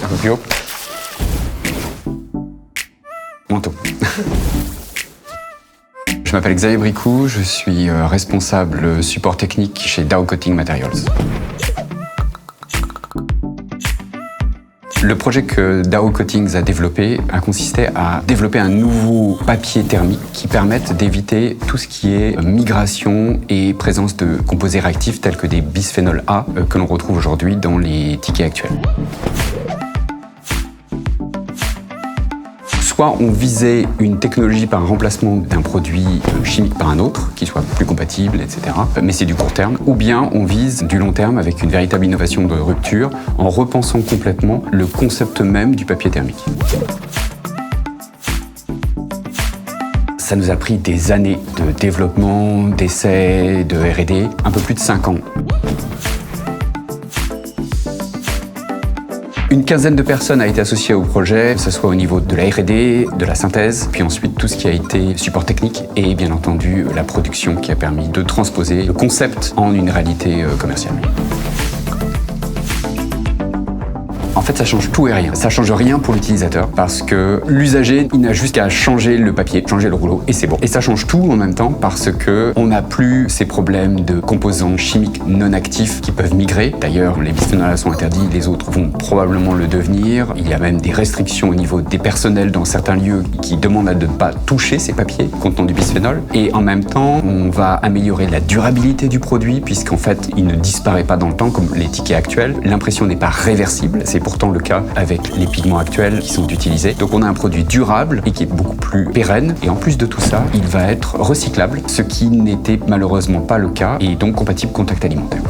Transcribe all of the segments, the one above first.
Un peu plus haut. Manteau. Je m'appelle Xavier Bricou, je suis responsable support technique chez Dow Coating Materials. Le projet que Dow Coatings a développé a consisté à développer un nouveau papier thermique qui permette d'éviter tout ce qui est migration et présence de composés réactifs tels que des bisphénols A que l'on retrouve aujourd'hui dans les tickets actuels. Soit on visait une technologie par un remplacement d'un produit chimique par un autre, qui soit plus compatible, etc. Mais c'est du court terme. Ou bien on vise du long terme avec une véritable innovation de rupture en repensant complètement le concept même du papier thermique. Ça nous a pris des années de développement, d'essais, de R&D, un peu plus de 5 ans. Une quinzaine de personnes a été associée au projet, que ce soit au niveau de la R&D, de la synthèse, puis ensuite tout ce qui a été support technique et bien entendu la production qui a permis de transposer le concept en une réalité commerciale. En fait, ça change tout et rien. Ça change rien pour l'utilisateur parce que l'usager, il n'a juste qu'à changer le papier, changer le rouleau et c'est bon. Et ça change tout en même temps parce que on n'a plus ces problèmes de composants chimiques non actifs qui peuvent migrer. D'ailleurs, les bisphénols A sont interdits, les autres vont probablement le devenir. Il y a même des restrictions au niveau des personnels dans certains lieux qui demandent à ne pas toucher ces papiers contenant du bisphénol. Et en même temps, on va améliorer la durabilité du produit puisqu'en fait, il ne disparaît pas dans le temps comme les tickets actuels. L'impression n'est pas réversible. C'est pourtant le cas avec les pigments actuels qui sont utilisés. Donc on a un produit durable et qui est beaucoup plus pérenne. Et en plus de tout ça, il va être recyclable, ce qui n'était malheureusement pas le cas, et donc compatible contact alimentaire.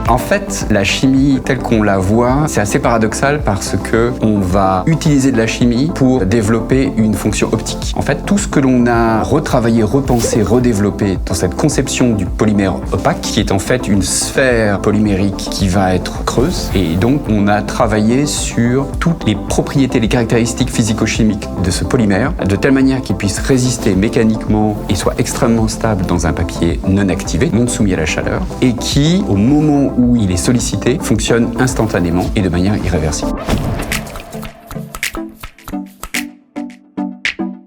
En fait, la chimie telle qu'on la voit, c'est assez paradoxal parce que on va utiliser de la chimie pour développer une fonction optique. En fait, tout ce que l'on a retravaillé, repensé, redéveloppé dans cette conception du polymère opaque, qui est en fait une sphère polymérique qui va être creuse, et donc on a travaillé sur toutes les propriétés, les caractéristiques physico-chimiques de ce polymère, de telle manière qu'il puisse résister mécaniquement et soit extrêmement stable dans un papier non activé, non soumis à la chaleur, et qui, au moment où il est sollicité, fonctionne instantanément et de manière irréversible.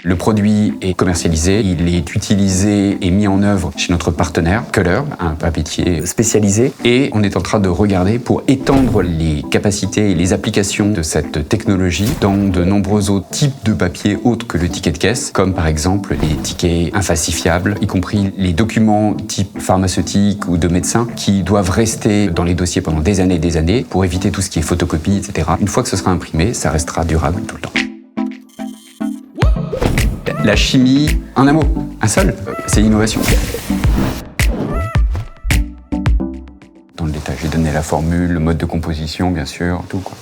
Le produit est commercialisé, il est utilisé et mis en œuvre chez notre partenaire, Color, un papetier spécialisé, et on est en train de regarder pour étendre les capacités et les applications de cette technologie dans de nombreux autres types de papiers autres que le ticket de caisse, comme par exemple les tickets infalsifiables, y compris les documents type pharmaceutique ou de médecins qui doivent rester dans les dossiers pendant des années pour éviter tout ce qui est photocopie, etc. Une fois que ce sera imprimé, ça restera durable tout le temps. La chimie, un mot, un seul, c'est l'innovation. Dans le détail, j'ai donné la formule, le mode de composition, bien sûr, tout quoi.